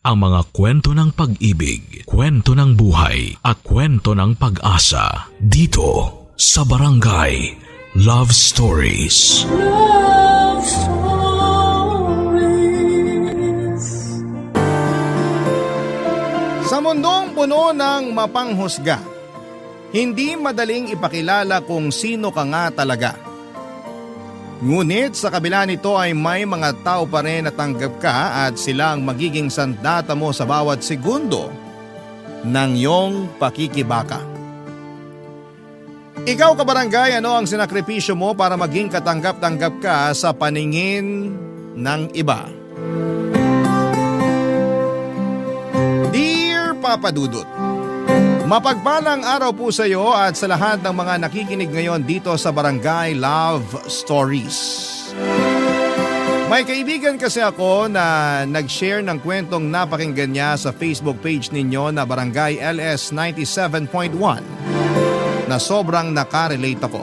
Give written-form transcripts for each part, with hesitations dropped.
ang mga kwento ng pag-ibig, kwento ng buhay at kwento ng pag-asa dito sa Barangay Love Stories. Love Stories. Sa mundong puno ng mapanghusga, hindi madaling ipakilala kung sino ka nga talaga. Ngunit sa kabila nito ay may mga tao pa rin na tanggap ka at sila ang magiging sandata mo sa bawat segundo ng iyong pakikibaka. Ikaw kabarangay, ano ang sinakripisyo mo para maging katanggap-tanggap ka sa paningin ng iba? Dear Papa Dudut, mapagpalang araw po sa iyo at sa lahat ng mga nakikinig ngayon dito sa Barangay Love Stories. May kaibigan kasi ako na nag-share ng kwentong napakinggan niya sa Facebook page ninyo na Barangay LS 97.1 na sobrang nakarelate ako.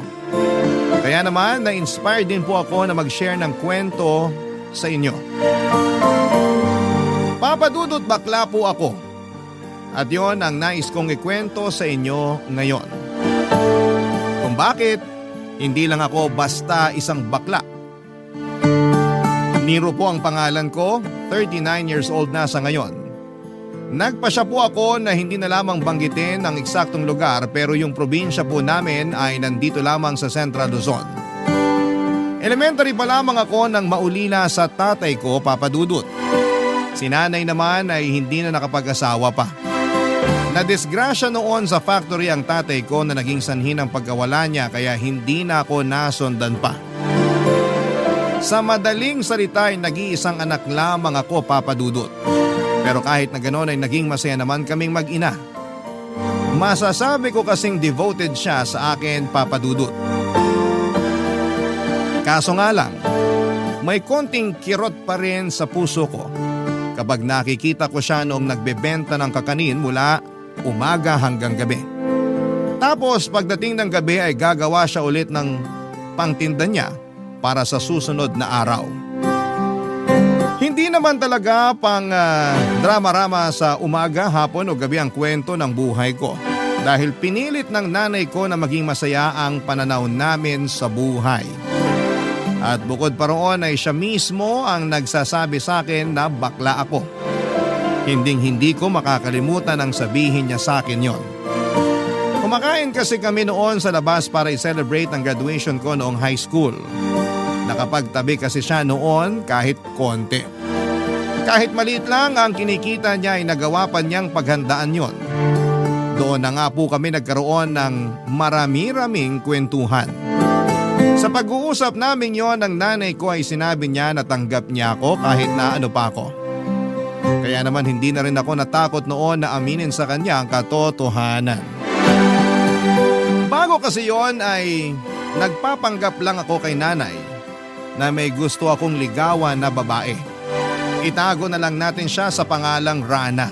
Kaya naman na-inspire din po ako na mag-share ng kwento sa inyo. Papa Dudut, bakla po ako. At yon ang nais kong ikwento sa inyo ngayon. Kung bakit, hindi lang ako basta isang bakla. Nero po ang pangalan ko, 39 years old na sa ngayon. Nagpasya po ako na hindi na lamang banggitin ang eksaktong lugar pero yung probinsya po namin ay nandito lamang sa Central Luzon. Elementary pa lamang ako nang maulila sa tatay ko, Papa Dudut. Si nanay naman ay hindi na nakapag-asawa pa. Nadisgrasya noon sa factory ang tatay ko na naging sanhi ng pagkawala niya kaya hindi na ako nasundan pa. Sa madaling salita ay nag-iisang anak lamang ako, Papa Dudut. Pero kahit na ganoon ay naging masaya naman kaming mag-ina. Masasabi ko kasing devoted siya sa akin, Papa Dudut. Kaso nga lang, may konting kirot pa rin sa puso ko kapag nakikita ko siya noong nagbebenta ng kakanin mula umaga hanggang gabi. Tapos pagdating ng gabi ay gagawa siya ulit ng pangtinda niya para sa susunod na araw. Hindi naman talaga pang drama-rama sa umaga, hapon o gabi ang kwento ng buhay ko. Dahil pinilit ng nanay ko na maging masaya ang pananaw namin sa buhay. At bukod pa roon ay siya mismo ang nagsasabi sa akin na bakla ako. Hinding-hindi ko makakalimutan ang sabihin niya sa akin yon. Kumakain kasi kami noon sa labas para i-celebrate ang graduation ko noong high school. Nakapagtabi kasi siya noon kahit konti. Kahit maliit lang ang kinikita niya ay nagawa pa niyang paghandaan yon. Doon na nga po kami nagkaroon ng marami-raming kwentuhan. Sa pag-uusap namin yon ng nanay ko ay sinabi niya na tanggap niya ako kahit na ano pa ako. Kaya naman hindi na rin ako natakot noon na aminin sa kanya ang katotohanan. Bago kasi yon ay nagpapanggap lang ako kay nanay na may gusto akong ligawan na babae. Itago na lang natin siya sa pangalang Rana.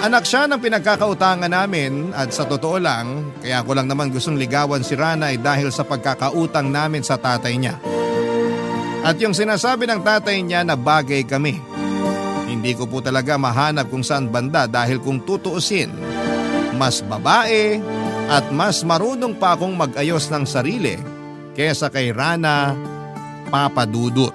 Anak siya ng pinagkakautangan namin at sa totoo lang, kaya ko lang naman gustong ligawan si Rana ay dahil sa pagkakautang namin sa tatay niya. At yung sinasabi ng tatay niya na bagay kami. Hindi ko po talaga mahanap kung saan banda dahil kung tutuusin, mas babae at mas marunong pa akong mag-ayos ng sarili kesa kay Rana, Papa Dudut.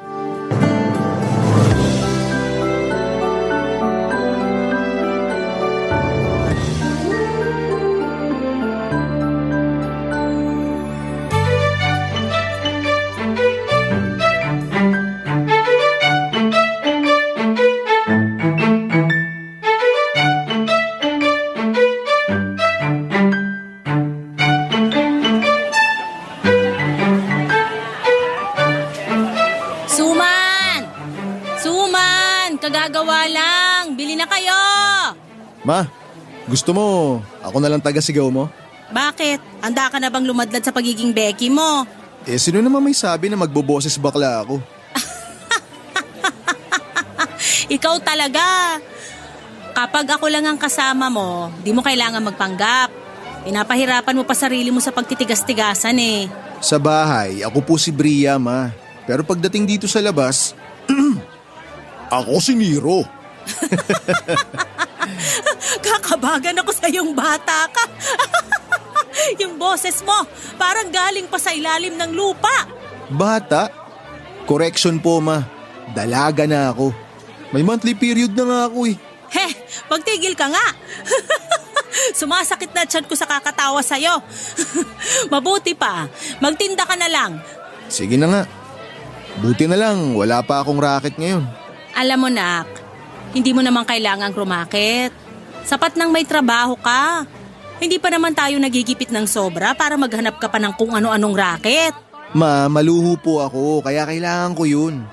Kagagawa lang. Bili na kayo. Ma, gusto mo ako na lang taga-sigaw mo? Bakit? Handa ka na bang lumadlad sa pagiging Becky mo? Sino naman may sabi na magboboses bakla ako? Ikaw talaga. Kapag ako lang ang kasama mo, di mo kailangan magpanggap. Pinapahirapan mo pa sarili mo sa pagtitigas-tigasan eh. Sa bahay, ako po si Bria, ma. Pero pagdating dito sa labas, ako si Nero. Kakabagan ako sa yung bata ka. Yung boses mo, parang galing pa sa ilalim ng lupa. Bata? Correction po, ma. Dalaga na ako. May monthly period na nga ako eh. Heh, pagtigil ka nga. Sumasakit na tiyan ko sa kakatawa sa'yo. Mabuti pa, magtinda ka na lang. Sige na nga. Buti na lang, wala pa akong racket ngayon. Alam mo, nak, hindi mo naman kailangang rumakit. Sapat nang may trabaho ka. Hindi pa naman tayo nagigipit ng sobra para maghanap ka pa ng kung ano-anong racket. Ma, maluho po ako, kaya kailangan ko yun.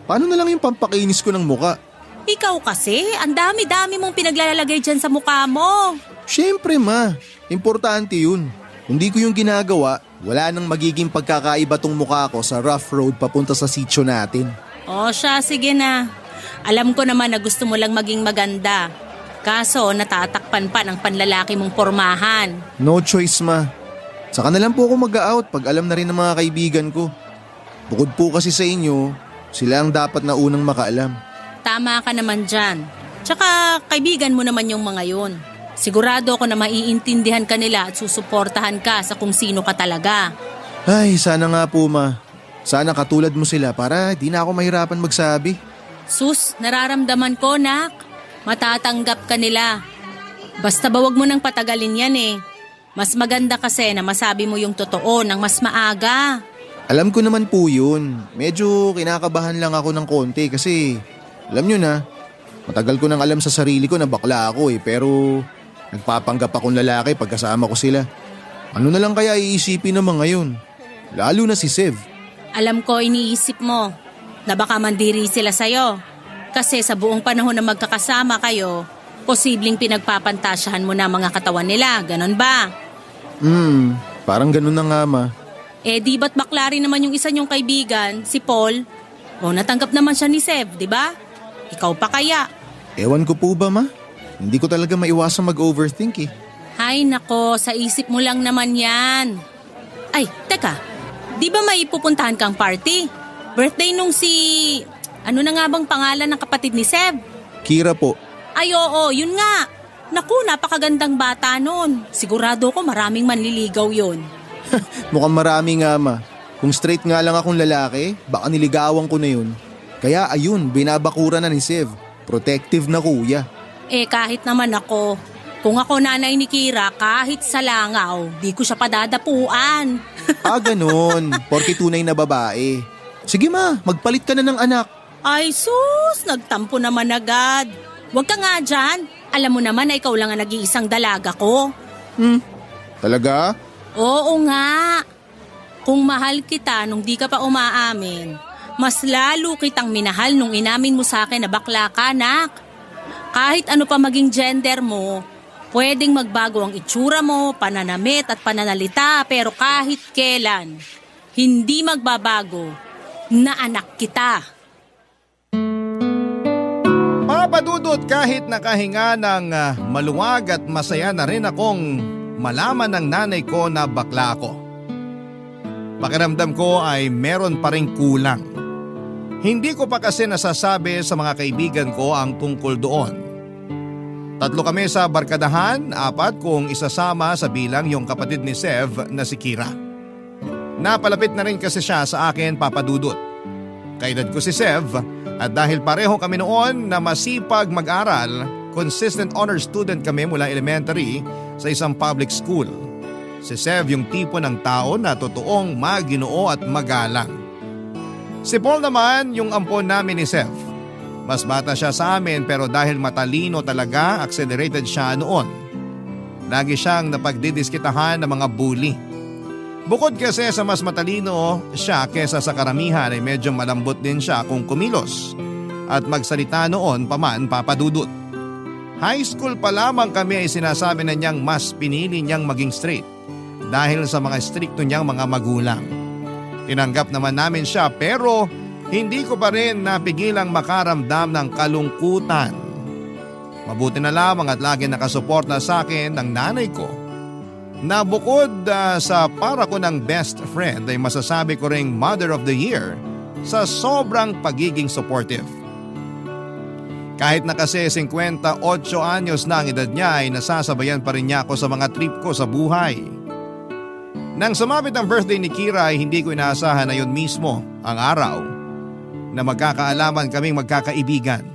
Paano na lang yung pampakinis ko ng muka? Ikaw kasi, ang dami-dami mong pinaglalagay dyan sa mukha mo. Siyempre, ma. Importante yun. Kung di ko yung ginagawa, wala nang magiging pagkakaiba tong mukha ko sa rough road papunta sa sitio natin. O siya, sige na. Alam ko naman na gusto mo lang maging maganda. Kaso natatakpan pa ng panlalaki mong pormahan. No choice, ma. Saka na lang po ako mag-out pag alam na rin ng mga kaibigan ko. Bukod po kasi sa inyo, sila ang dapat na unang makaalam. Tama ka naman dyan. Tsaka kaibigan mo naman yung mga yun. Sigurado ako na maiintindihan ka nila at susuportahan ka sa kung sino ka talaga. Ay, sana nga po, ma. Sana katulad mo sila para di na ako mahirapan magsabi. Sus, nararamdaman ko, nak. Matatanggap ka nila. Basta ba wag mo nang patagalin yan eh. Mas maganda kasi na masabi mo yung totoo ng mas maaga. Alam ko naman po yun. Medyo kinakabahan lang ako ng konti kasi alam nyo na, matagal ko nang alam sa sarili ko na bakla ako eh, pero nagpapanggap akong lalaki pagkasama ko sila. Ano na lang kaya iisipin naman ngayon? Lalo na si Sev. Alam ko iniisip mo na baka mandiri sila sa'yo. Kasi sa buong panahon na magkakasama kayo, posibleng pinagpapantasyahan mo na mga katawan nila, ganon ba? Parang ganon na nga, ma. Eh di ba't bakla rin naman yung isa niyong kaibigan, si Paul? O natanggap naman siya ni Sev, di ba? Ikaw pa kaya? Ewan ko po ba, ma? Hindi ko talaga maiwasang mag-overthink eh. Hay nako, sa isip mo lang naman yan. Ay, teka, di ba may pupuntahan kang party? Birthday nung si... Ano na nga bang pangalan ng kapatid ni Sev? Kira po. Ay oo, yun nga. Naku, napakagandang bata nun. Sigurado ko maraming manliligaw yun. Mukhang marami nga, ma. Kung straight nga lang akong lalaki, baka niligawan ko na yun. Kaya ayun, binabakura na ni Sev. Protective na kuya. Eh kahit naman ako, kung ako nanay ni Kira, kahit sa langaw, di ko siya padadapuan. Ganun. Porke tunay na babae. Sige ma, magpalit ka na ng anak. Ay sus, nagtampo naman agad. Huwag ka nga dyan. Alam mo naman na ikaw lang ang nag-iisang dalaga ko. Talaga? Oo nga. Kung mahal kita nung di ka pa umaamin, mas lalo kitang minahal nung inamin mo sa akin na bakla ka, nak. Kahit ano pa maging gender mo, pwedeng magbago ang itsura mo, pananamit at pananalita, pero kahit kailan, hindi magbabago na anak kita. Papadudot kahit nakahinga ng maluwag at masaya na rin akong malaman ng nanay ko na bakla ako. Pakiramdam ko ay meron pa ring kulang. Hindi ko pa kasi nasasabi sa mga kaibigan ko ang tungkol doon. 3 kami sa barkadahan, 4 kung isasama sa bilang yung kapatid ni Sev na si Kira. Napalapit na rin kasi siya sa akin, papadudot. Kaedad ko si Sev at dahil pareho kami noon na masipag mag-aral, consistent honor student kami mula elementary sa isang public school. Si Sev yung tipo ng tao na totoong maginoo at magalang. Si Paul naman yung ampon namin ni Sev. Mas bata siya sa amin pero dahil matalino talaga, accelerated siya noon. Lagi siyang napagdidiskitahan ng mga bully. Bukod kasi sa mas matalino siya kesa sa karamihan ay medyo malambot din siya kung kumilos at magsalita noon paman, papadudot. High school pa lamang kami ay sinasabi na niyang mas pinili niyang maging straight dahil sa mga strikto niyang mga magulang. Tinanggap naman namin siya pero hindi ko pa rin napigilang makaramdam ng kalungkutan. Mabuti na lamang at lagi nakasuporta sa akin ng nanay ko na bukod sa para ko ng best friend ay masasabi ko ring Mother of the Year sa sobrang pagiging supportive. Kahit na kasi 58 anyos na ang edad niya ay nasasabayan pa rin niya ako sa mga trip ko sa buhay. Nang sumapit ang birthday ni Kira ay hindi ko inaasahan na yun mismo ang araw na magkakaalaman kaming magkakaibigan.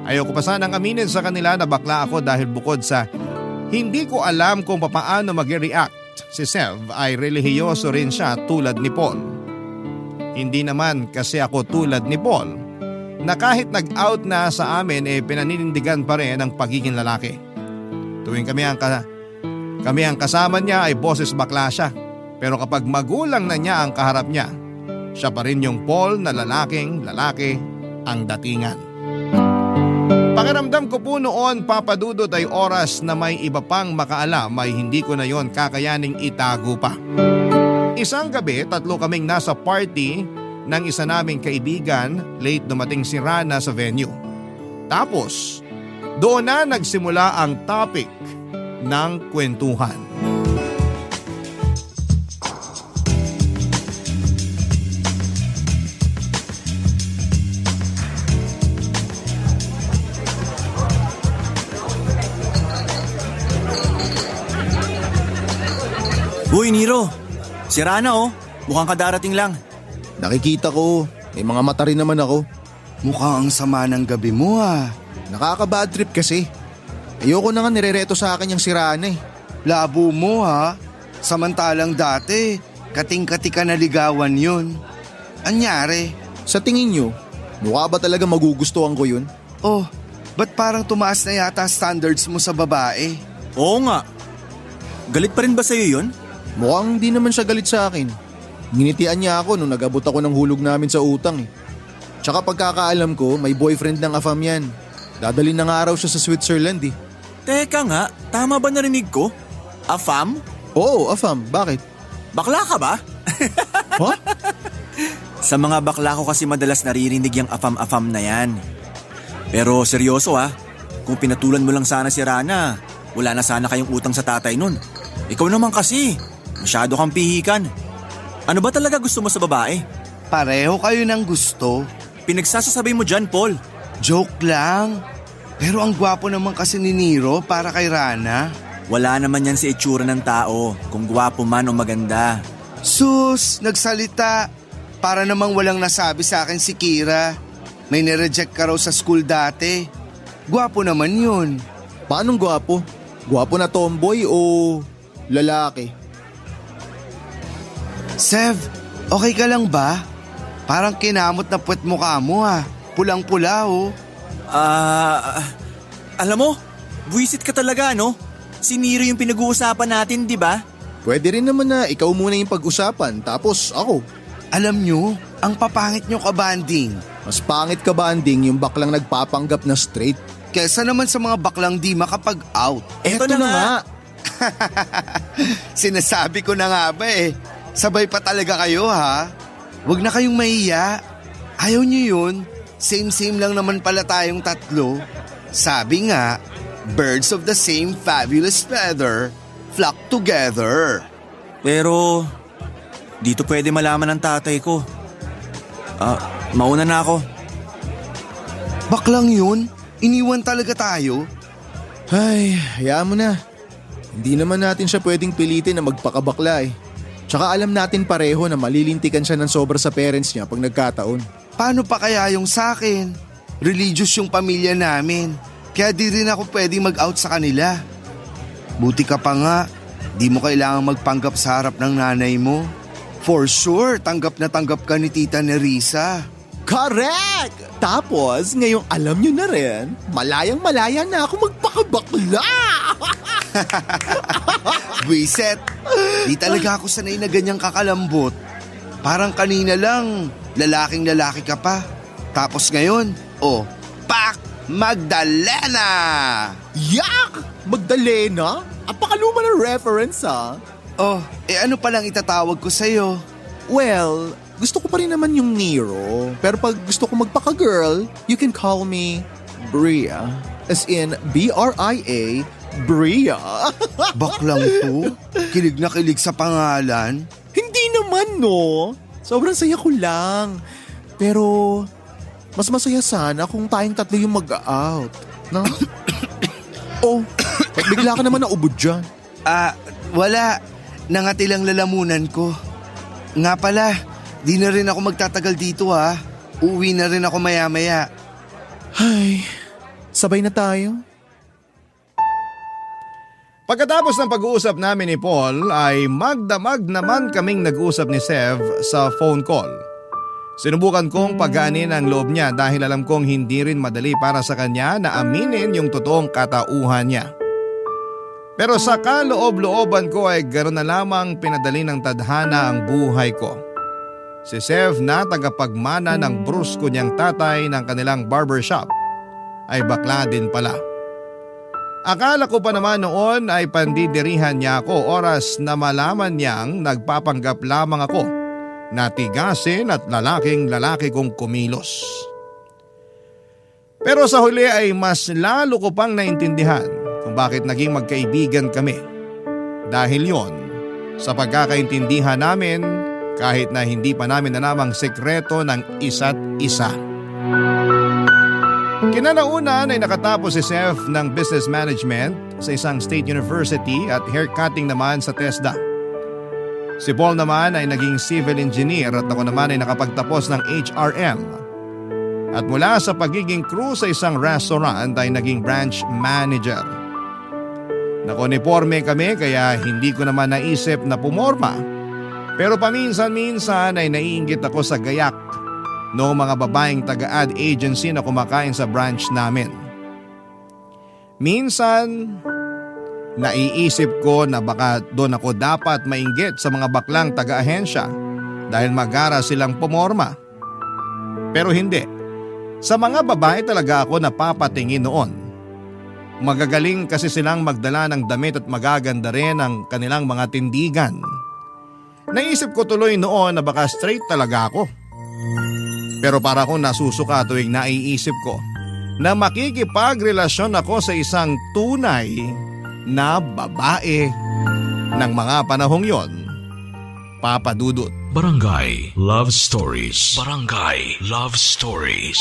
Ayoko pa sanang aminin sa kanila na bakla ako dahil bukod sa hindi ko alam kung papaano mag-react, si Sev ay relihiyoso rin siya tulad ni Paul. Hindi naman kasi ako tulad ni Paul na kahit nag-out na sa amin pinaninindigan pa rin ang pagiging lalaki. Tuwing kami ang kasama niya ay boses bakla siya. Pero kapag magulang na niya ang kaharap niya, siya pa rin yung Paul na lalaking lalaki ang datingan. Pakiramdam ko po noon, Papa Dudut, ay oras na may iba pang makaalam ay hindi ko na yon kakayaning itago pa. Isang gabi, 3 kaming nasa party ng isa naming kaibigan, late dumating si Rana sa venue. Tapos, doon na nagsimula ang topic ng kwentuhan. Uy, Nero. Si Rana mukhang kadarating lang. Nakikita ko, may mga mata rin naman ako. Mukhang ang sama ng gabi mo Nakaka-bad trip kasi. Ayoko na nga nirereto sa akin yung si Rana eh. Labo mo Samantalang dati, kating-kati ka na ligawan yun. Anyari? Sa tingin nyo, mukha ba talaga magugustuhan ko yun? Oh, ba't parang tumaas na yata standards mo sa babae? Oo nga. Galit pa rin ba sa'yo yun? Mukhang di naman siya galit sa akin. Ginitian niya ako nung nag-abot ako ng hulog namin sa utang eh. Tsaka pagkakaalam ko, may boyfriend ng afam yan. Dadalhin na nga raw siya sa Switzerland eh. Teka nga, tama ba narinig ko? Afam? Oo, afam. Bakit? Bakla ka ba? Huh? Sa mga bakla ko kasi madalas naririnig yung afam-afam na yan. Pero seryoso kung pinatulan mo lang sana si Rana, wala na sana kayong utang sa tatay nun. Ikaw naman kasi, masyado kang pihikan. Ano ba talaga gusto mo sa babae? Pareho kayo ng gusto. Pinagsasasabi mo dyan, Paul. Joke lang. Pero ang gwapo naman kasi ni Nero para kay Rana. Wala naman yan sa itsura ng tao, kung gwapo man o maganda. Sus, nagsalita. Para namang walang nasabi sa akin si Kira. May nireject ka raw sa school dati. Gwapo naman yun. Paanong gwapo? Gwapo na tomboy o lalaki? Sev, okay ka lang ba? Parang kinamot na puwet mukha mo Pulang-pula Alam mo, buwisit ka talaga Si Nero yung pinag-uusapan natin, di ba? Pwede rin naman na ikaw muna yung pag-usapan, tapos ako. Alam nyo, ang papangit nyo kabanding. Mas pangit ka banding yung baklang nagpapanggap na straight. Kesa naman sa mga baklang di makapag-out. Eto na nga. Sinasabi ko na nga ba Sabay pa talaga kayo Huwag na kayong mahiya. Ayaw nyo yun. Same-same lang naman pala tayong tatlo. Sabi nga, birds of the same fabulous feather flock together. Pero, dito pwede malaman ng tatay ko. Mauna na ako. Baklang yun? Iniwan talaga tayo? Ay, hayaan mo na. Hindi naman natin siya pwedeng pilitin na magpakabakla eh. Tsaka alam natin pareho na malilintikan siya ng sobra sa parents niya pag nagkataon. Paano pa kaya yung sakin? Religious yung pamilya namin. Kaya di rin ako pwedeng mag-out sa kanila. Buti ka pa nga, di mo kailangang magpanggap sa harap ng nanay mo. For sure, tanggap na tanggap ka ni Tita Nerissa. Correct! Tapos, ngayong alam nyo na rin, malayang-malaya na ako magpakabakla! Buiset, di talaga ako sanay na ganyang kakalambot. Parang kanina lang, lalaking-lalaki ka pa. Tapos ngayon, pak! Magdalena! Yak! Magdalena? Apakaluma ng reference Ano palang itatawag ko sa'yo? Well, gusto ko pa rin naman yung Nero. Pero pag gusto ko magpaka-girl, you can call me Bria. As in, B-R-I-A, Bria. Baklang to? Kilig na kilig sa pangalan? Hindi naman, no? Sobrang saya ko lang. Pero, Mas masaya sana kung tayong tatlo yung mag-out. No? Oh, ba't bigla ka naman naubod dyan? Wala. Nangati lang lalamunan ko. Nga pala, di na rin ako magtatagal dito ha. Uuwi na rin ako maya-maya. Ay, sabay na tayo. Pagkatapos ng pag-uusap namin ni Paul ay magdamag naman kaming nag-usap ni Sev sa phone call. Sinubukan kong pagaanin ang loob niya dahil alam kong hindi rin madali para sa kanya na aminin yung totoong katauhan niya. Pero sa kaloob-looban ko ay gano'n na lamang pinadali ng tadhana ang buhay ko. Si Sev na tagapagmana ng brusko niyang tatay ng kanilang barbershop ay bakla din pala. Akala ko pa naman noon ay pandidirihan niya ako oras na malaman niyang nagpapanggap lamang ako na tigasin at lalaking-lalaki kong kumilos. Pero sa huli ay mas lalo ko pang naintindihan kung bakit naging magkaibigan kami. Dahil yon, sa pagkakaintindihan namin kahit na hindi pa namin alam ang sekreto ng isa't isa. Kinalaunan ay nakatapos si Seth ng business management sa isang state university at haircutting naman sa TESDA. Si Paul naman ay naging civil engineer at ako naman ay nakapagtapos ng HRM. At mula sa pagiging crew sa isang restaurant ay naging branch manager. Nakoniporme kami kaya hindi ko naman naisip na pumorma. Pero paminsan-minsan ay naiinggit ako sa gayak noong mga babaeng taga-ad agency na kumakain sa branch namin. Minsan, naiisip ko na baka doon ako dapat mainggit sa mga baklang taga-ahensya dahil magara silang pumorma. Pero hindi. Sa mga babae talaga ako napapatingin noon. Magagaling kasi silang magdala ng damit at magaganda rin ang kanilang mga tindigan. Naisip ko tuloy noon na baka straight talaga ako. Pero para akong nasusuka tuwing naiisip ko na makikipagrelasyon ako sa isang tunay na babae ng mga panahong yon. Papa Dudut. Barangay Love Stories. Barangay Love Stories.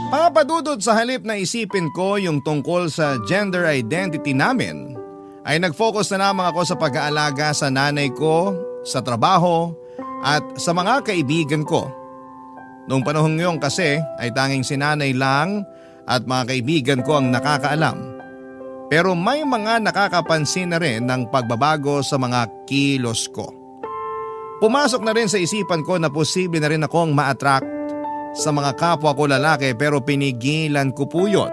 Papa Dudut, sa halip na isipin ko yung tungkol sa gender identity namin, ay nag-focus na lamang ako sa pag-aalaga sa nanay ko, sa trabaho at sa mga kaibigan ko. Noong panahon yun kasi ay tanging si nanay lang at mga kaibigan ko ang nakakaalam. Pero may mga nakakapansin na rin ng pagbabago sa mga kilos ko. Pumasok na rin sa isipan ko na posible na rin akong ma-attract sa mga kapwa ko lalaki pero pinigilan ko po yun.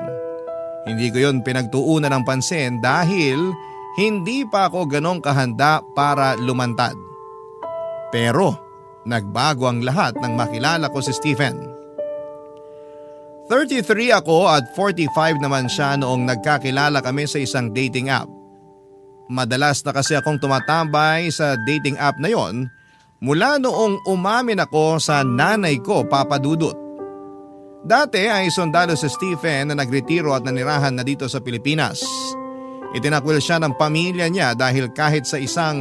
Hindi ko yun pinagtuunan ng pansin dahil hindi pa ako ganong kahanda para lumantad. Pero nagbago ang lahat nang makilala ko si Stephen. 33 ako at 45 naman siya noong nagkakilala kami sa isang dating app. Madalas na kasi akong tumatambay sa dating app na yon mula noong umamin ako sa nanay ko, Papa Dudut. Dati ay sundalo si Stephen na nagretiro at nanirahan na dito sa Pilipinas. Itinakwil siya ng pamilya niya dahil kahit sa isa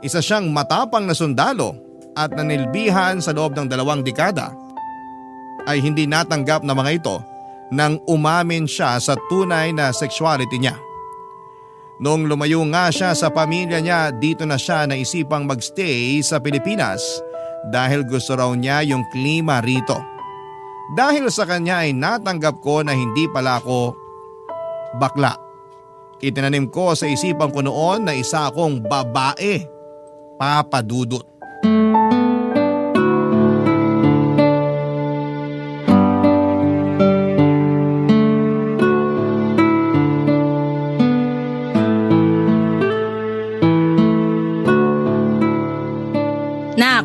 siyang matapang na sundalo at nanilbihan sa loob ng 2 dekada, ay hindi natanggap na mga ito nang umamin siya sa tunay na sexuality niya. Noong lumayo nga siya sa pamilya niya, dito na siya naisipang magstay sa Pilipinas dahil gusto raw niya yung klima rito. Dahil sa kanya ay natanggap ko na hindi pala ako bakla. Itinanim ko sa isipan ko noon na isa akong babae, Papa Dudut.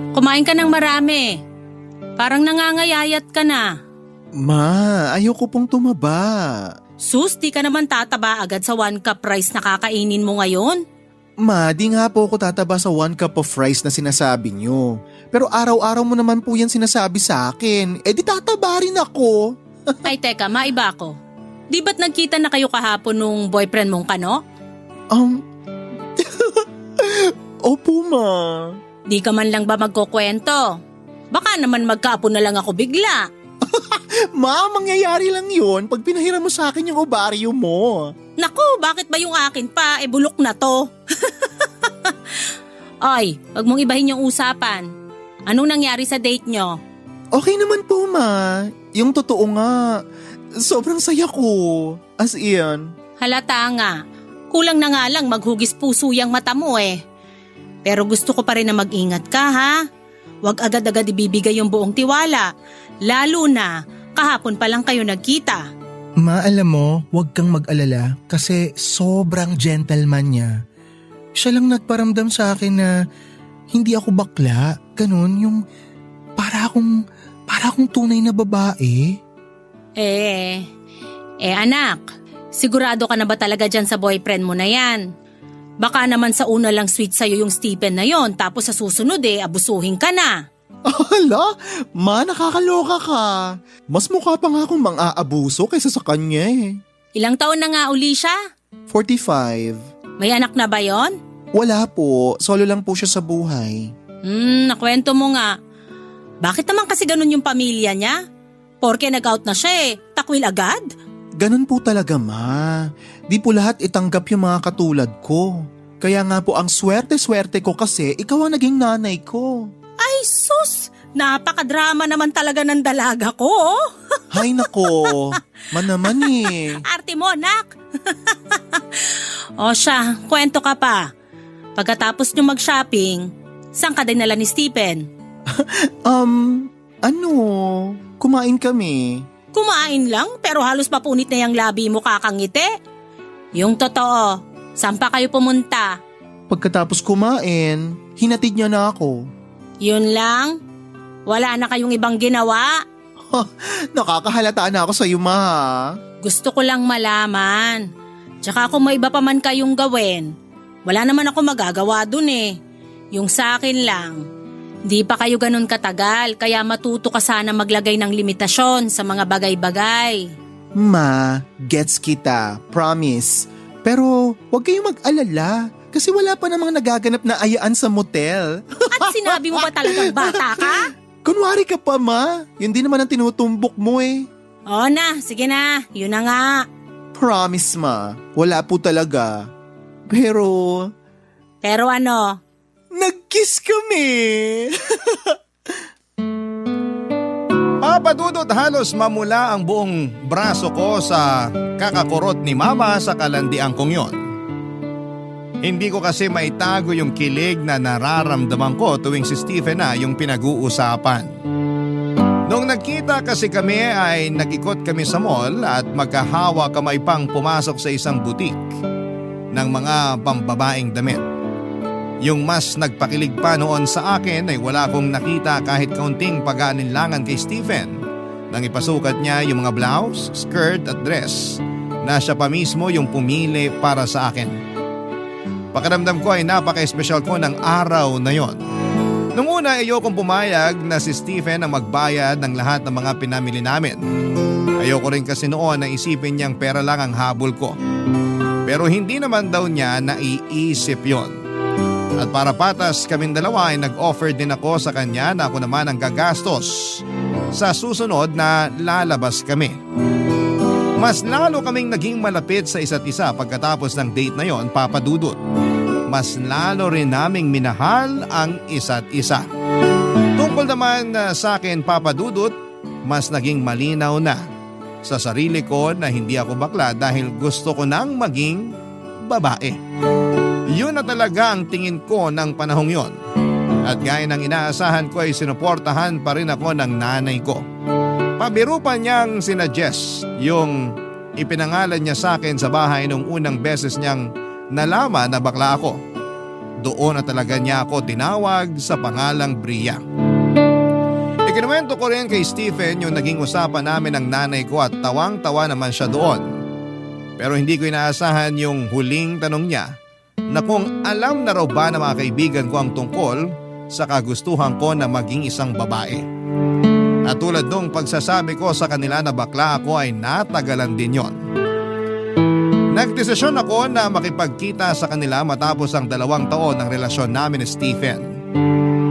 Kumain ka ng marami. Parang nangangayayat ka na. Ma, ayoko pong tumaba. Sus, di ka naman tataba agad sa 1 cup rice na kakainin mo ngayon? Ma, di nga po ako tataba sa 1 cup of rice na sinasabi nyo. Pero araw-araw mo naman po yan sinasabi sa akin. Eh di tataba rin ako. Ay teka, maiba ako. Di ba't nagkita na kayo kahapon nung boyfriend mong kano? Opo, ma. Di ka man lang ba magkukwento? Baka naman magkaapo na lang ako bigla. Ma, mangyayari lang yun pag pinahiram mo sa akin yung ovaryo mo. Naku, bakit ba yung akin pa? Bulok na to. Ay, wag mong ibahin yung usapan. Anong nangyari sa date nyo? Okay naman po, ma. Yung totoo nga, sobrang saya ko. As in. Halata nga. Kulang na nga lang maghugis puso yung mata mo eh. Pero gusto ko pa rin na mag-ingat ka ha. Huwag agad-agad ibibigay yung buong tiwala. Lalo na, kahapon pa lang kayo nagkita. Ma, alam mo, huwag kang mag-alala kasi sobrang gentleman niya. Siya lang nagparamdam sa akin na hindi ako bakla. Ganun, yung para akong tunay na babae. Anak, sigurado ka na ba talaga dyan sa boyfriend mo na yan? Baka naman sa una lang sweet sa'yo yung Stephen na yon, tapos sa susunod abusuhin ka na. Hala, ma, nakakaloka ka. Mas mukha pa nga akong mang-aabuso kaysa sa kanya eh. Ilang taon na nga uli siya? 45. May anak na ba yon? Wala po, solo lang po siya sa buhay. Nakwento mo nga. Bakit naman kasi ganun yung pamilya niya? Porke nag-out na siya takwil agad? Ganun po talaga, ma. Di po lahat itanggap yung mga katulad ko. Kaya nga po ang swerte-swerte ko kasi ikaw ang naging nanay ko. Ay sus, napakadrama naman talaga ng dalaga ko. Hay nako, naman eh. Arte mo, nak. O siya, kwento ka pa. Pagkatapos nyo mag-shopping, saan ka dinala ni Stephen? Kumain kami. Kumain lang pero halos papunit na yung labi mo kakangiti. Yung totoo, saan pa kayo pumunta? Pagkatapos kumain, hinatid niya na ako. Yun lang? Wala na kayong ibang ginawa? Nakakahalata na ako sa iyo, ma. Gusto ko lang malaman. Tsaka kung may iba pa man kayong gawin, wala naman ako magagawa dun Yung sa akin lang, di pa kayo ganun katagal kaya matuto ka sana maglagay ng limitasyon sa mga bagay-bagay. Ma, gets kita, promise. Pero huwag kayong mag-alala kasi wala pa namang nagaganap na ayaan sa motel. At sinabi mo ba talagang bata ka? Kunwari ka pa, ma. Yun din naman ang tinutumbok mo Oo na, sige na, yun na nga. Promise, ma. Wala po talaga. Pero ano? nag-kiss kami. Papadudot halos mamula ang buong braso ko sa kakakurot ni mama sa kalandian kong yon. Hindi ko kasi maitago yung kilig na nararamdaman ko tuwing si Stephen na yung pinag-uusapan. Noong nagkita kasi kami ay nag-ikot kami sa mall at magkahawa kamay pang pumasok sa isang butik ng mga pambabaeng damit. Yung mas nagpakilig pa noon sa akin ay wala akong nakita kahit kaunting pag-aalinlangan kay Stephen nang ipasukat niya yung mga blouse, skirt at dress na siya pa mismo yung pumili para sa akin. Pakiramdam ko ay napaka-espesyal ko ng araw na yon. Nung una ayokong pumayag na si Stephen ang magbayad ng lahat ng mga pinamili namin. Ayoko rin kasi noon na isipin niyang pera lang ang habol ko. Pero hindi naman daw niya naiisip yon. At para patas kaming dalawa ay nag-offer din ako sa kanya na ako naman ang gagastos sa susunod na lalabas kami. Mas lalo kaming naging malapit sa isa't isa pagkatapos ng date na yon, Papa Dudut. Mas lalo rin naming minahal ang isa't isa. Tungkol naman sa akin, Papa Dudut, mas naging malinaw na sa sarili ko na hindi ako bakla dahil gusto ko nang maging babae. Yun na talaga ang tingin ko ng panahong yon. At gaya ng inaasahan ko ay sinuportahan pa rin ako ng nanay ko. Pabiro pa niyang sinuggest yung ipinangalan niya sa akin sa bahay nung unang beses niyang nalaman na bakla ako. Doon na talaga niya ako tinawag sa pangalang Bria. Ikinuwento ko rin kay Stephen yung naging usapan namin ng nanay ko at tawang-tawa naman siya doon. Pero hindi ko inaasahan yung huling tanong niya na kung alam na raw ba ng mga kaibigan ko ang tungkol sa kagustuhan ko na maging isang babae. At tulad nung pagsasabi ko sa kanila na bakla ako ay natagalan din yon. Nagdesisyon ako na makipagkita sa kanila matapos ang 2 taon ng relasyon namin ni Stephen.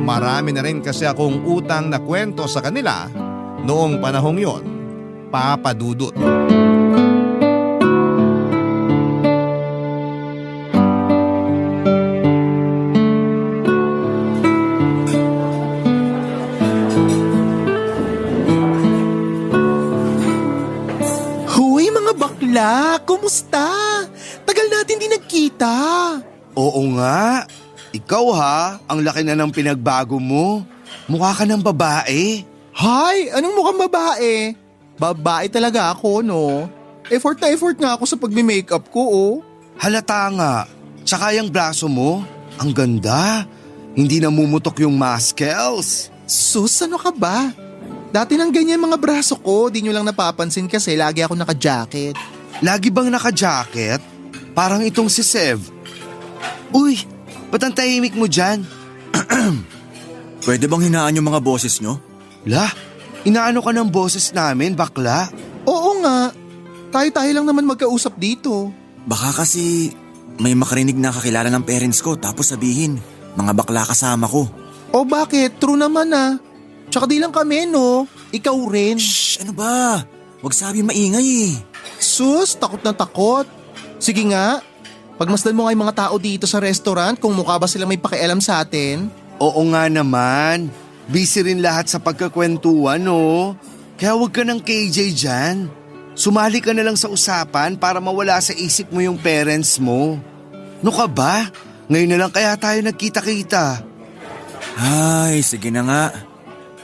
Marami na rin kasi akong utang na kwento sa kanila noong panahong yon. Papa Dudut. Hoy mga bakla, kumusta? Tagal natin di nagkita. Oo nga. Ikaw ha, ang laki na ng pinagbago mo. Mukha ka ng babae. Hay, anong mukhang babae? Babae talaga ako, no? Effort na effort nga ako sa pagme-makeup ko, oh. Halata nga. Tsaka yung braso mo, ang ganda. Hindi namumutok yung muscles. Sus, ano ka ba? Dati nang ganyan mga braso ko, di nyo lang napapansin kasi lagi ako naka-jacket. Lagi bang naka-jacket? Parang itong si Sev. Uy, ba't ang tahimik mo dyan? Pwede bang hinaan yung mga boses nyo? Lah, inaano ka ng boses namin, bakla? Oo nga, tayo-tayo lang naman magkausap dito. Baka kasi may makarinig na kakilala ng parents ko tapos sabihin, mga bakla kasama ko. O bakit? True naman ah. Tsaka di lang kami, no? Ikaw rin. Shh, ano ba? Huwag sabi maingay eh. Sus, takot na takot. Sige nga, pagmasdan mo nga yung mga tao dito sa restaurant kung mukha ba sila may pakialam sa atin. Oo nga naman. Busy rin lahat sa pagkakwentuhan, no? Kaya huwag ka ng KJ dyan. Sumali ka na lang sa usapan para mawala sa isip mo yung parents mo. No ka ba? Ngayon na lang kaya tayo nagkita-kita. Ay, sige na nga.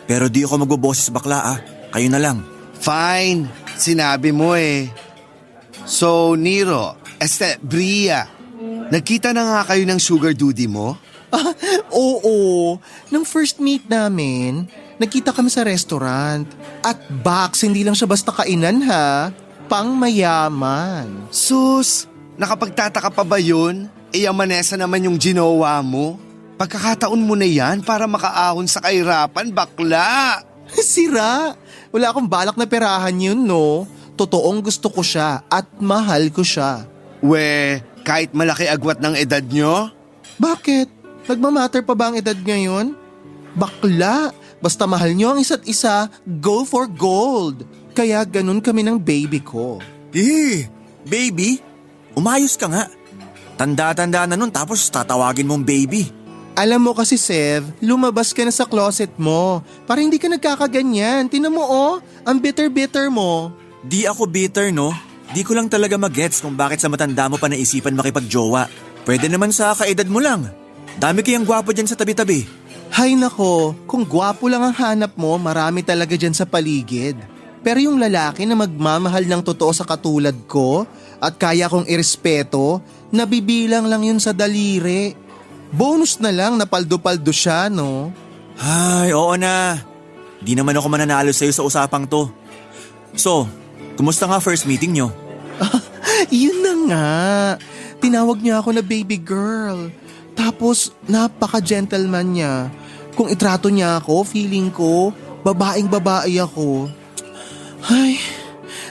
Pero di ako magboboses bakla ah. Kayo na lang. Fine, sinabi mo eh. So, Nero, Bria, nagkita na nga kayo ng sugar duty mo? Oo, nang first meet namin, nagkita kami sa restaurant. At box, hindi lang siya basta kainan ha, pang mayaman. Sus, nakapagtataka pa ba yun? Yamanesa naman yung ginawa mo. Pagkakataon mo na yan para makaahon sa kahirapan, bakla. Sira, wala akong balak na perahan yun, no? Totoong gusto ko siya at mahal ko siya. We, kahit malaki agwat ng edad nyo? Bakit? Nagmamatter pa ba ang edad ngayon? Bakla, basta mahal nyo ang isa't isa, go for gold. Kaya ganun kami ng baby ko. Baby? Umayos ka nga. Tanda-tanda na nun tapos tatawagin mong baby. Alam mo kasi, Sev, lumabas ka na sa closet mo para hindi ka nagkakaganyan. Tinan mo oh, ang bitter-bitter mo. Di ako bitter no? Di ko lang talaga magets kung bakit sa matanda mo pa naisipan makipagjowa. Pwede naman sa kaedad mo lang. Dami kayang gwapo dyan sa tabi-tabi. Hay nako, kung gwapo lang ang hanap mo, marami talaga dyan sa paligid. Pero yung lalaki na magmamahal ng totoo sa katulad ko at kaya kong irespeto, nabibilang lang yun sa daliri. Bonus na lang na paldo-paldo siya, no? Ay, oo na. Di naman ako mananalo sa'yo sa usapang to. So, kumusta nga first meeting nyo? Yun na nga. Tinawag niya ako na baby girl. Tapos, napaka-gentleman niya. Kung itrato niya ako, feeling ko, babaeng-babae ako. Ay,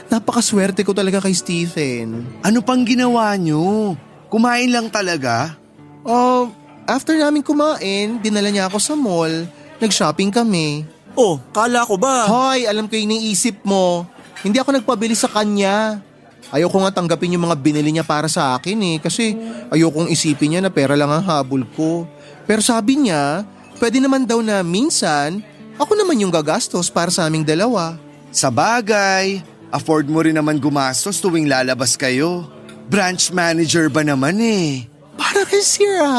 napakaswerte ko talaga kay Stephen. Ano pang ginawa nyo? Kumain lang talaga? After namin kumain, dinala niya ako sa mall. Nag-shopping kami. Oh, kala ko ba? Hoy, alam ko yung iniisip mo. Hindi ako nagpabili sa kanya. Ayoko nga tanggapin yung mga binili niya para sa akin eh. Kasi ayokong isipin niya na pera lang ang habol ko. Pero sabi niya, pwede naman daw na minsan, ako naman yung gagastos para sa aming dalawa. Sa bagay, afford mo rin naman gumastos tuwing lalabas kayo. Branch manager ba naman eh? Para kay sira.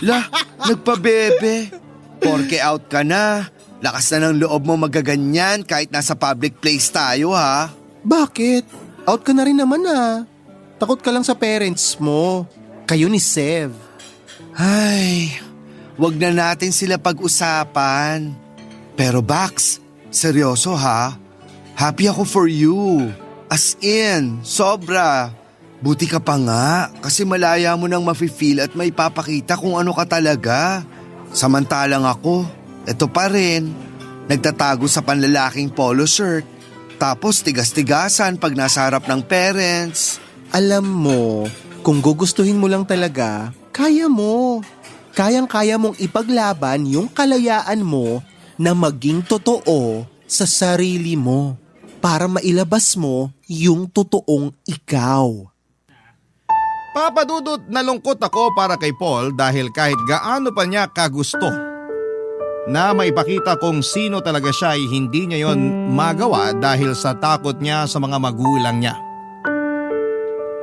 Lah, nagpabebe. Porke out ka na. Lakas na ng loob mo magaganyan kahit nasa public place tayo ha. Bakit? Out ka na rin naman ah. Takot ka lang sa parents mo. Kayo ni Sev. Ay, wag na natin sila pag-usapan. Pero Bax, seryoso ha? Happy ako for you. As in, sobra. Buti ka pa nga kasi malaya mo nang mafe-feel at may papakita kung ano ka talaga. Samantalang ako, eto pa rin, nagtatago sa panlalaking polo shirt. Tapos tigas-tigasan pag nasa harap ng parents. Alam mo, kung gugustuhin mo lang talaga, kaya mo. Kayang-kaya mong ipaglaban yung kalayaan mo na maging totoo sa sarili mo. para mailabas mo yung totoong ikaw. Papa Dudut, nalungkot ako para kay Paul dahil kahit gaano pa niya kagusto na maipakita kung sino talaga siya ay hindi niya yon magawa dahil sa takot niya sa mga magulang niya.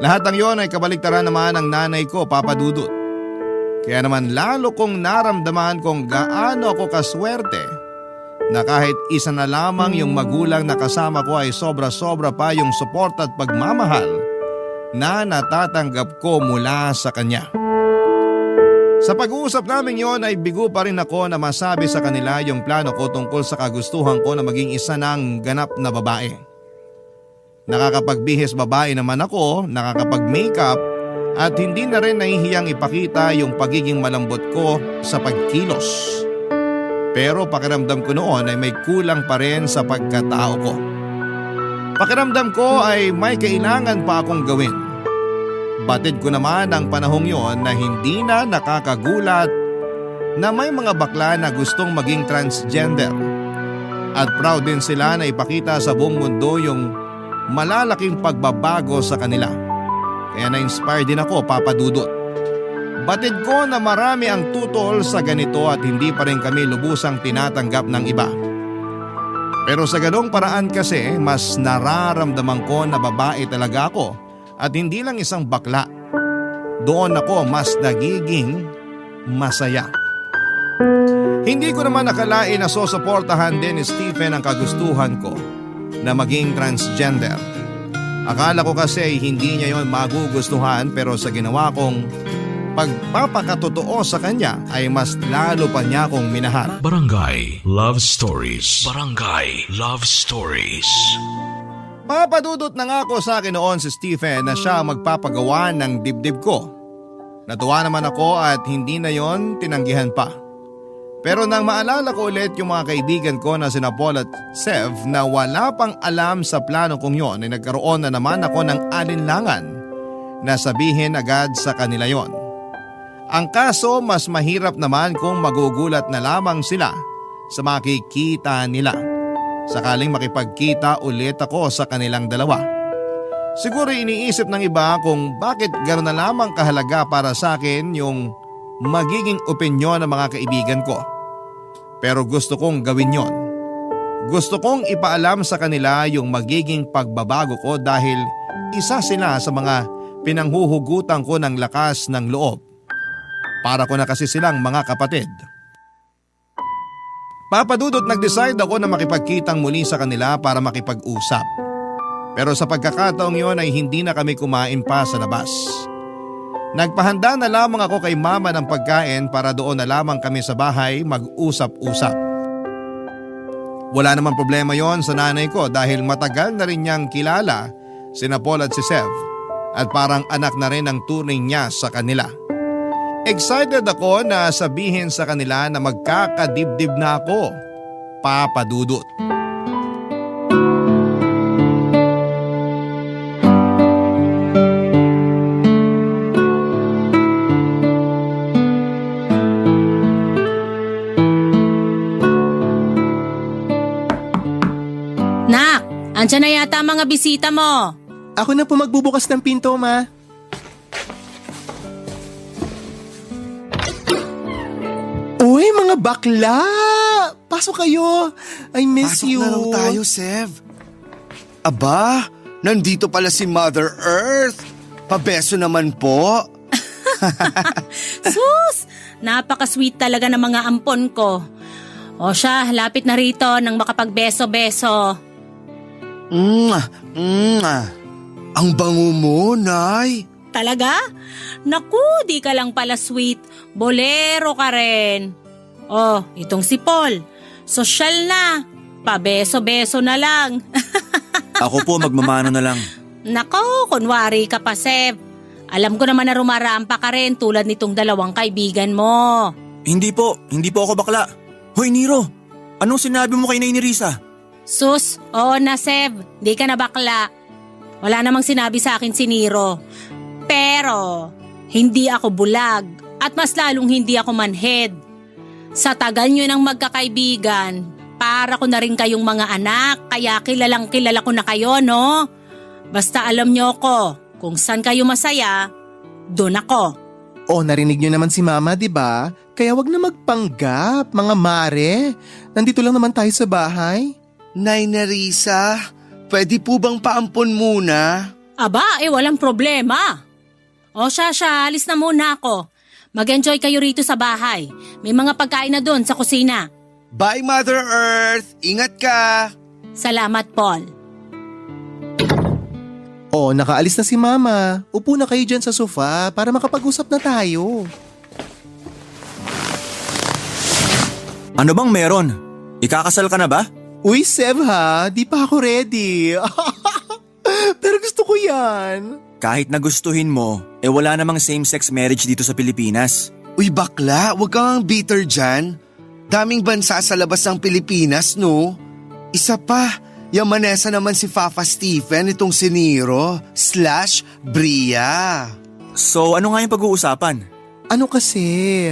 Lahat ng yon ay kabaliktaran naman ng nanay ko, Papa Dudut. Kaya naman lalo kong naramdaman kung gaano ako kaswerte na kahit isa na lamang yung magulang na kasama ko ay sobra-sobra pa yung support at pagmamahal na natatanggap ko mula sa kanya. Sa pag-uusap namin yon ay bigo pa rin ako na masabi sa kanila yung plano ko tungkol sa kagustuhan ko na maging isa ng ganap na babae. Nakakapagbihis babae naman ako, nakakapag-makeup at hindi na rin nahihiyang ipakita yung pagiging malambot ko sa pagkilos. Pero pakiramdam ko noon ay may kulang pa rin sa pagkatao ko. Pakiramdam ko ay may kailangan pa akong gawin. Batid ko naman ang panahong yon na hindi na nakakagulat na may mga bakla na gustong maging transgender. At proud din sila na ipakita sa buong mundo yung malalaking pagbabago sa kanila. Kaya na-inspire din ako, Papa Dudut. Batid ko na marami ang tutol sa ganito at hindi pa rin kami lubusang tinatanggap ng iba. Pero sa ganong paraan kasi mas nararamdaman ko na babae talaga ako at hindi lang isang bakla. Doon ako mas nagiging masaya. Hindi ko naman nakalain na susuportahan din ni Stephen ang kagustuhan ko na maging transgender. Akala ko kasi hindi niya yon magugustuhan pero sa ginawa kong pagpapakatotoo sa kanya ay mas lalo pa niya akong minahal. Barangay Love Stories. Barangay Love Stories. Papadudot na nga ako sa akin noon si Stephen na siya magpapagawa ng dibdib ko. Natuwa naman ako at hindi na yon tinanggihan pa. Pero nang maalala ko ulit yung mga kaibigan ko na sina Paul at Sev na wala pang alam sa plano kong yon ay nagkaroon na naman ako ng alinlangan na sabihin agad sa kanila yon. Ang kaso mas mahirap naman kung magugulat na lamang sila sa makikita nila. Sakaling makipagkita ulit ako sa kanilang dalawa. Siguro iniisip ng iba kung bakit gano'n na lamang kahalaga para sa akin yung magiging opinyon ng mga kaibigan ko. Pero gusto kong gawin yon. Gusto kong ipaalam sa kanila yung magiging pagbabago ko dahil isa sila sa mga pinanghuhugutan ko ng lakas ng loob. Para ko na kasi silang mga kapatid. Papadudot nag-decide ako na makipagkitang muli sa kanila para makipag-usap. Pero sa pagkakataong yon ay hindi na kami kumain pa sa labas. Nagpahanda na lamang ako kay mama ng pagkain para doon na lamang kami sa bahay mag-usap-usap. Wala namang problema yon sa nanay ko dahil matagal na rin niyang kilala sina Paul at si Sev at parang anak na rin ang turing niya sa kanila. Excited ako na sabihin sa kanila na magkakadibdib na ako, Papa Dudut. Nak, andyan na yata ang mga bisita mo. Ako na po magbubukas ng pinto, Ma. Uy, mga bakla! Pasok kayo! I miss Pasok you. na lang tayo, Sev. Aba, nandito pala si Mother Earth. Pabeso naman po. Sus! Napaka-sweet talaga ng mga ampon ko. O siya, lapit na rito nang makapagbeso-beso. Ang bango mo, Nay. Talaga? Naku, di ka lang pala sweet. Bolero ka rin. Oh, itong si Paul. Sosyal na. Pabeso-beso na lang. Ako po magmamano na lang. Nako, kunwari ka pa, Sev. Alam ko naman na rumarampa ka rin tulad nitong dalawang kaibigan mo. Hindi po ako bakla. Hoy Niro, anong sinabi mo kay Nay Risa? Sus, oo na, Sev. Di ka na bakla. Wala namang sinabi sa akin si Niro. Pero, hindi ako bulag at mas lalong hindi ako manhead. Sa tagal nyo ng magkakaibigan, para ko na rin kayong mga anak, kaya kilalang kilala ko na kayo, no? Basta alam niyo ko, kung saan kayo masaya, doon ako. O narinig nyo naman si Mama, di ba? Kaya wag na magpanggap, mga mare. Nandito lang naman tayo sa bahay. Nay Nerissa, pwede po bang paampon muna? Aba, walang problema. O siya, alis na muna ako. Mag-enjoy kayo rito sa bahay. May mga pagkain na doon sa kusina. Bye Mother Earth, ingat ka! Salamat, Paul. O, nakaalis na si Mama. Upo na kayo dyan sa sofa para makapag-usap na tayo. Ano bang meron? Ikakasal ka na ba? Uy, Sev ha, di pa ako ready. Pero gusto ko yan. Kahit nagustuhin mo, wala namang same-sex marriage dito sa Pilipinas. Uy bakla, wag kang bitter dyan. Daming bansa sa labas ng Pilipinas, no? Isa pa, yamanesa naman si Fafa Stephen itong si Nero / Bria. So ano nga yung pag-uusapan? Ano kasi,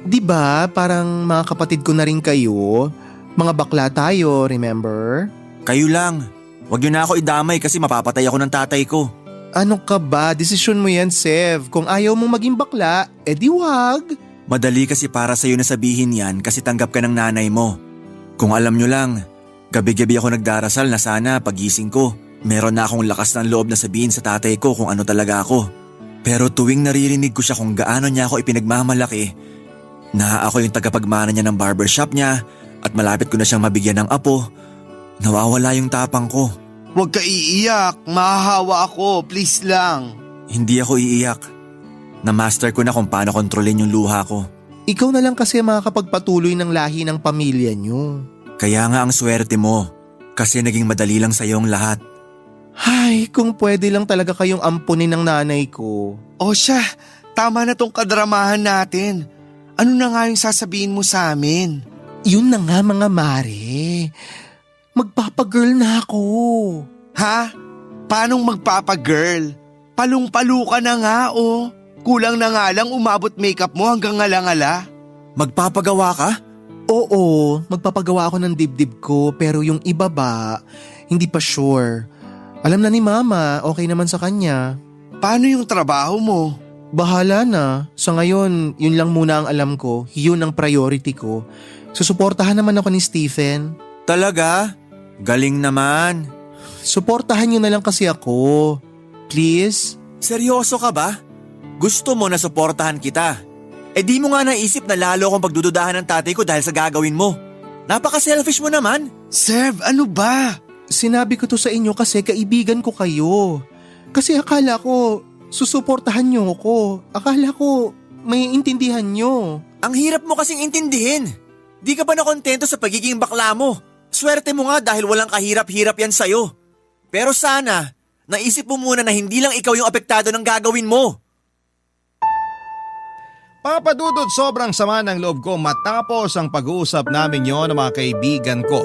di ba parang mga kapatid ko na rin kayo? Mga bakla tayo, remember? Kayo lang. Huwag yun na ako idamay kasi mapapatay ako ng tatay ko. Ano ka ba? Desisyon mo yan, Sev. Kung ayaw mong maging bakla, edi wag. Madali kasi para sa'yo na sabihin yan kasi tanggap ka ng nanay mo. Kung alam nyo lang, gabi-gabi ako nagdarasal na sana pagising ko. Meron na akong lakas ng loob na sabihin sa tatay ko kung ano talaga ako. Pero tuwing naririnig ko siya kung gaano niya ako ipinagmamalaki, na ako yung tagapagmana niya ng barbershop niya at malapit ko na siyang mabigyan ng apo, nawawala yung tapang ko. Huwag ka iiyak, mahahawa ako, please lang. Hindi ako iiyak. Na-master ko na kung paano kontrolin yung luha ko. Ikaw na lang kasi makakapagpatuloy ng lahi ng pamilya niyo. Kaya nga ang swerte mo, kasi naging madali lang sa'yo ang lahat. Ay, kung pwede lang talaga kayong ampunin ng nanay ko. O siya, tama na tong kadramahan natin. Ano na nga yung sasabihin mo sa amin? Yun na nga mga mare. Magpapagirl na ako. Ha? Paanong magpapagirl? Palong-palo ka na nga oh. Kulang na nga lang umabot makeup mo hanggang ngala-ngala. Magpapagawa ka? Oo, magpapagawa ako ng dibdib ko pero yung iba ba, hindi pa sure. Alam na ni Mama, okay naman sa kanya. Paano yung trabaho mo? Bahala na. Sa ngayon, yun lang muna ang alam ko. Yun ang priority ko. Susuportahan naman ako ni Stephen. Talaga? Galing naman. Suportahan niyo na lang kasi ako. Please? Seryoso ka ba? Gusto mo na suportahan kita? Di mo nga naisip na lalo akong pagdududahan ng tatay ko dahil sa gagawin mo. Napaka-selfish mo naman. Sev, ano ba? Sinabi ko to sa inyo kasi kaibigan ko kayo. Kasi akala ko susuportahan niyo ako. Akala ko may intindihan niyo. Ang hirap mo kasing intindihin. Di ka ba nakontento sa pagiging bakla mo? Swerte mo nga dahil walang kahirap-hirap yan sa'yo. Pero sana, naisip mo muna na hindi lang ikaw yung apektado ng gagawin mo. Papadudod, sobrang sama ng loob ko matapos ang pag-uusap namin yon ng mga kaibigan ko.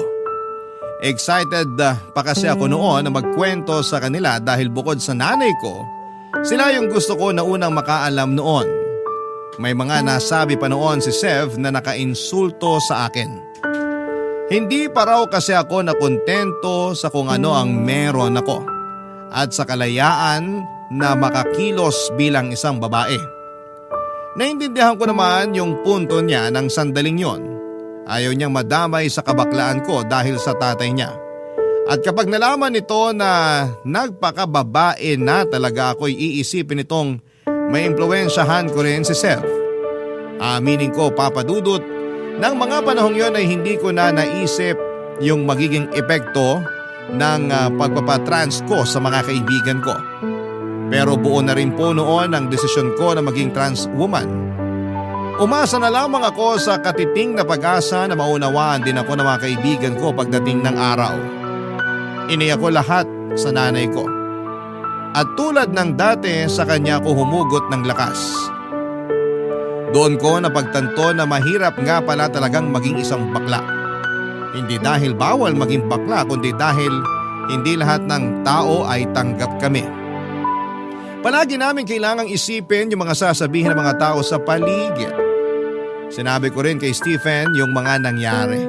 Excited pa kasi ako noon na magkwento sa kanila dahil bukod sa nanay ko, sila yung gusto ko na unang makaalam noon. May mga nasabi pa noon si Sev na nakainsulto sa akin. Hindi pa raw kasi ako nakontento sa kung ano ang meron ako at sa kalayaan na makakilos bilang isang babae. Naintindihan ko naman yung punto niya ng sandaling yon. Ayaw niyang madamay sa kabaklaan ko dahil sa tatay niya. At kapag nalaman nito na nagpakababae na talaga ako'y iisipin itong may impluwensyahan ko rin si Sev. Aminin ko, papadudot, ng mga panahong yon ay hindi ko na naisip yung magiging epekto ng pagpapatrans ko sa mga kaibigan ko. Pero buo na rin po noon ang desisyon ko na maging trans woman. Umasa na lamang ako sa katiting na pag-asa na maunawaan din ako ng mga kaibigan ko pagdating ng araw. Iniyak ko lahat sa nanay ko. At tulad ng dati sa kanya ko humugot ng lakas. Doon ko napagtanto na mahirap nga pala talagang maging isang bakla. Hindi dahil bawal maging bakla kundi dahil hindi lahat ng tao ay tanggap kami. Palagi namin kailangang isipin yung mga sasabihin ng mga tao sa paligid. Sinabi ko rin kay Stephen yung mga nangyari.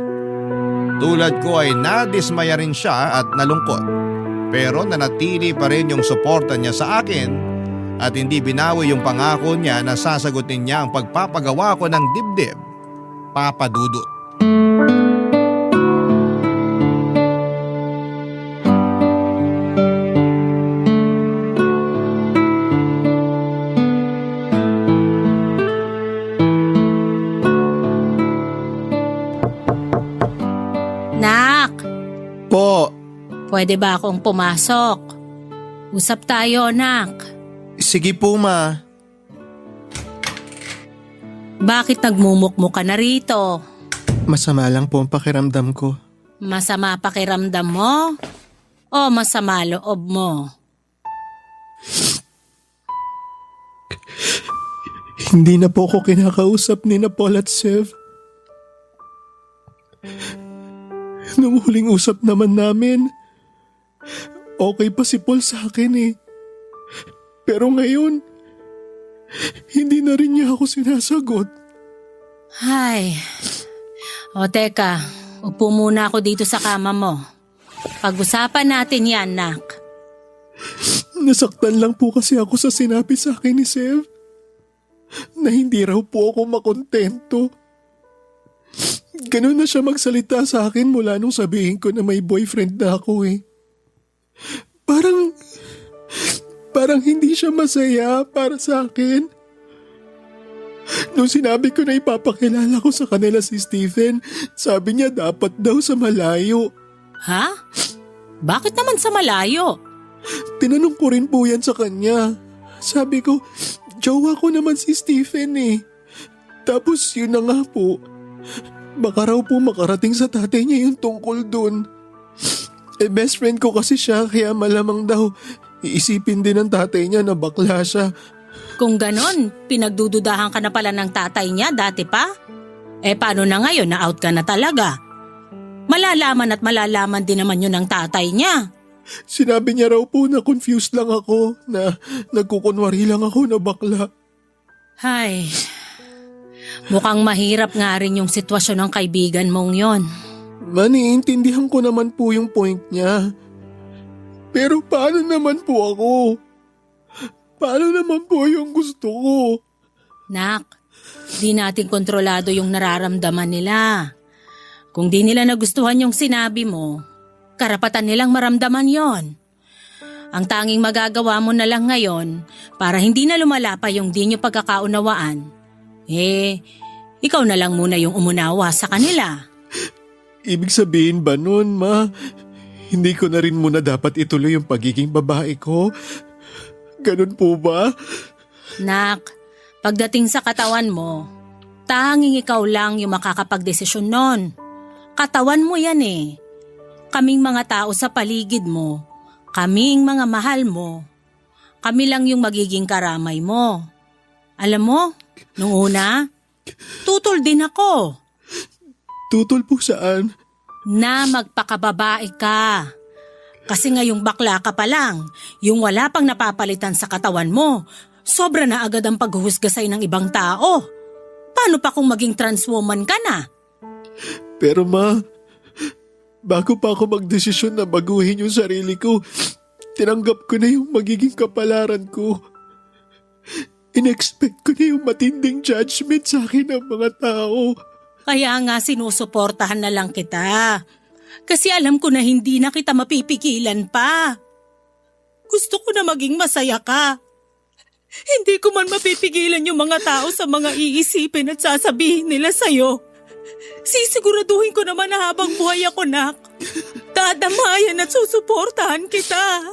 Tulad ko ay nadismaya rin siya at nalungkot. Pero nanatili pa rin yung suporta niya sa akin at hindi binawi yung pangako niya na sasagutin niya ang pagpapagawa ko ng dibdib, Papa Dudut. Nak, Po, pwede ba akong pumasok? Usap tayo, nak. sige po ma. Bakit nagmumukmuk ka na rito? Masama lang po ang pakiramdam ko. Masama pakiramdam mo? O masama loob mo? Hindi na po ako kinakausap ni Paul at Sev. Nung huling usap naman namin, okay pa si Paul sa akin eh. Pero ngayon, hindi na rin niya ako sinasagot. Ay. O teka, upo muna ako dito sa kama mo. Pag-usapan natin yan, nak. Nasaktan lang po kasi ako sa sinabi sa akin ni Sev na hindi raw po ako makontento. Ganun na siya magsalita sa akin mula nung sabihin ko na may boyfriend na ako eh. Parang hindi siya masaya para sa akin. Nung sinabi ko na ipapakilala ko sa kanila si Stephen, sabi niya dapat daw sa malayo. Ha? Bakit naman sa malayo? Tinanong ko rin po yan sa kanya. Sabi ko, jowa ko naman si Stephen eh. Tapos yun na nga po. Baka raw po makarating sa tatay niya yung tungkol dun. Best friend ko kasi siya kaya malamang daw iisipin din ng tatay niya na bakla siya. Kung ganon, pinagdududahan ka na pala ng tatay niya dati pa? Paano na ngayon na out ka na talaga? Malalaman at malalaman din naman yun ng tatay niya. Sinabi niya raw po na confused lang ako, na nagkukunwari lang ako na bakla. Hay, mukhang mahirap nga rin yung sitwasyon ng kaibigan mong yon. Naiintindihan ko naman po yung point niya. Pero paano naman po ako? Paano naman po yung gusto ko? Nak, di natin kontrolado yung nararamdaman nila. Kung di nila nagustuhan yung sinabi mo, karapatan nilang maramdaman yon. Ang tanging magagawa mo na lang ngayon para hindi na lumala pa yung di nyo pagkakaunawaan, ikaw na lang muna yung umunawa sa kanila. Ibig sabihin ba nun, ma? Hindi ko na rin muna dapat ituloy yung pagiging babae ko? Ganun po ba? Nak, pagdating sa katawan mo, tanging ikaw lang yung makakapagdesisyon nun. Katawan mo yan eh. Kaming mga tao sa paligid mo, kaming mga mahal mo, kami lang yung magiging karamay mo. Alam mo, nung una, tutol din ako. Tutol po saan? Na magpakababae ka. Kasi ngayong bakla ka pa lang, yung wala pang napapalitan sa katawan mo, sobra na agad ang paghuhusga sa'yo ng ibang tao. Paano pa kung maging transwoman ka na? Pero ma, bago pa ako magdesisyon na baguhin yung sarili ko, tinanggap ko na yung magiging kapalaran ko. In-expect ko na yung matinding judgment sa akin ng mga tao. Kaya nga sinusuportahan na lang kita. Kasi alam ko na hindi na kita mapipigilan pa. Gusto ko na maging masaya ka. Hindi ko man mapipigilan yung mga tao sa mga iisipin at sasabihin nila sa'yo. Sisiguraduhin ko naman na habang buhay ako, nak. Dadamayan at susuportahan kita.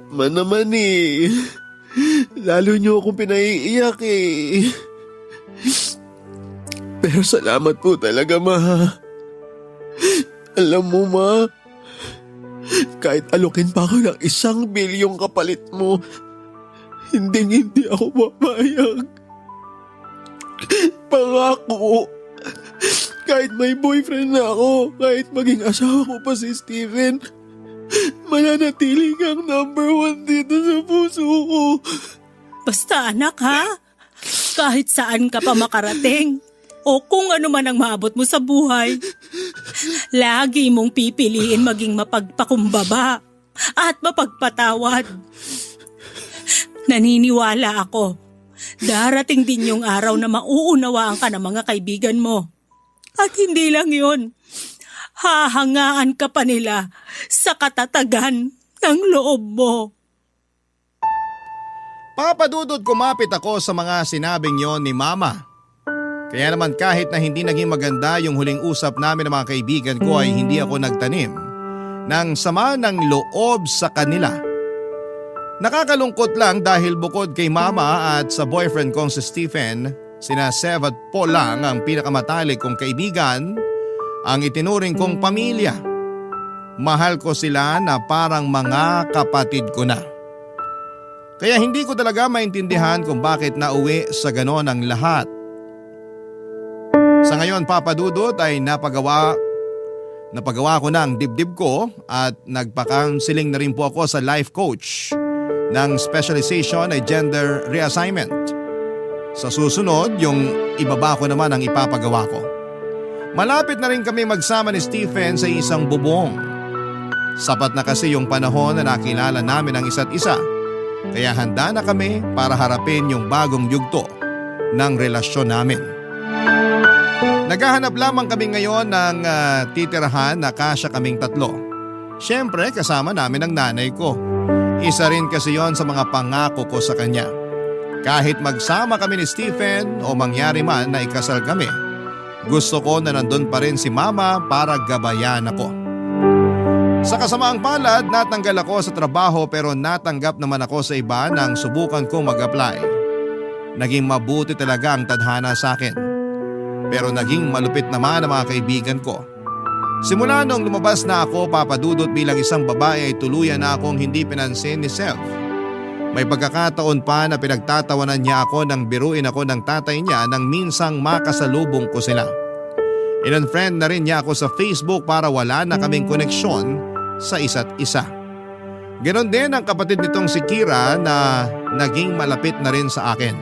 Man naman eh. Lalo niyo akong pinaiiyak eh. Pero salamat po talaga, ma. Alam mo, ma, kahit alukin pa ako ng 1 bilyong kapalit mo, hindi ako papayag. Pangako, kahit may boyfriend na ako, kahit maging asawa ko pa si Stephen, mananatili kang #1 dito sa puso ko. Basta anak, ha? Kahit saan ka pa makarating o kung ano man ang maabot mo sa buhay, lagi mong pipiliin maging mapagpakumbaba at mapagpatawad. Naniniwala ako, darating din yung araw na mauunawaan ka ng mga kaibigan mo. At hindi lang yun, hahangaan ka pa nila sa katatagan ng loob mo. Papadudod, kumapit ako sa mga sinabing yon ni Mama. Kaya naman kahit na hindi naging maganda yung huling usap namin ng mga kaibigan ko ay hindi ako nagtanim ng sama ng loob sa kanila. Nakakalungkot lang dahil bukod kay Mama at sa boyfriend kong si Stephen, sina Sev at Paul lang ang pinakamatalik kong kaibigan, ang itinuring kong pamilya. Mahal ko sila na parang mga kapatid ko na. Kaya hindi ko talaga maintindihan kung bakit nauwi sa ganon ang lahat. Sa ngayon, Papa Dudut, ay napagawa ko na ang dibdib ko at nagpa-counseling na rin po ako sa life coach ng specialization ay gender reassignment. Sa susunod, yung ibaba ko naman ang ipapagawa ko. Malapit na rin kami magsama ni Stephen sa isang bubong. Sapat na kasi yung panahon na nakilala namin ang isa't isa. Kaya handa na kami para harapin yung bagong yugto ng relasyon namin. Naghahanap lamang kami ngayon ng titirahan na kasya kaming tatlo. Siyempre kasama namin ang nanay ko. Isa rin kasi yon sa mga pangako ko sa kanya. Kahit magsama kami ni Stephen o mangyari man na ikasal kami, gusto ko na nandun pa rin si Mama para gabayan ako. Sa kasamaang palad, natanggal ako sa trabaho pero natanggap naman ako sa iba nang subukan kong mag-apply. Naging mabuti talaga ang tadhana sa akin. Pero naging malupit naman ang mga kaibigan ko. Simula nung lumabas na ako, Papa Dudut, bilang isang babae ay tuluyan na akong hindi pinansin ni Sev. May pagkakataon pa na pinagtatawanan niya ako nang biruin ako ng tatay niya nang minsang makasalubong ko sila. In-unfriend na rin niya ako sa Facebook para wala na kaming koneksyon sa isa't isa. Ganon din ang kapatid nitong si Kira na naging malapit na rin sa akin.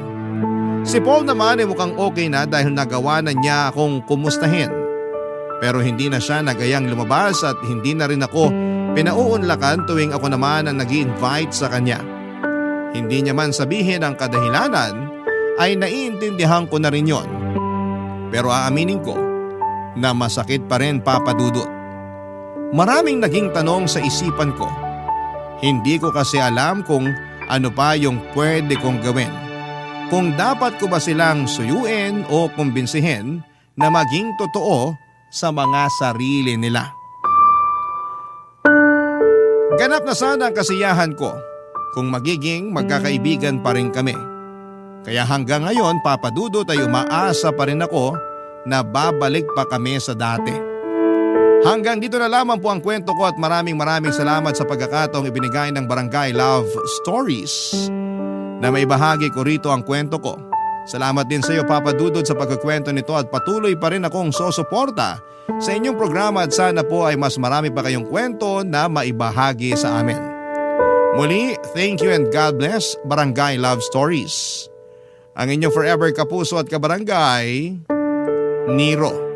Si Paul naman ay mukhang okay na dahil nagawa na niya akong kumustahin. Pero hindi na siya nagayang lumabas at hindi na rin ako pinauunlakan tuwing ako naman ang nag-i-invite sa kanya. Hindi niya man sabihin ang kadahilanan ay naiintindihan ko na rin yon. Pero aaminin ko na masakit pa rin, Papa Dudut. Maraming naging tanong sa isipan ko. Hindi ko kasi alam kung ano pa yung pwede kong gawin. Kung dapat ko ba silang suyuin o kumbinsihin na maging totoo sa mga sarili nila. Ganap na sana ang kasiyahan ko kung magiging magkakaibigan pa rin kami. Kaya hanggang ngayon, Papa Dudut, ay umaasa pa rin ako na babalik pa kami sa dati. Hanggang dito na lamang po ang kwento ko at maraming salamat sa pagkakataong ibinigay ng Barangay Love Stories na may bahagi ko rito ang kwento ko. Salamat din sa iyo, Papa Dudut, sa pagkukwento nito at patuloy pa rin akong susuporta sa inyong programa at sana po ay mas marami pa kayong kwento na maibahagi sa amin. Muli, thank you and God bless, Barangay Love Stories. Ang inyong forever kapuso at kabarangay, Nero.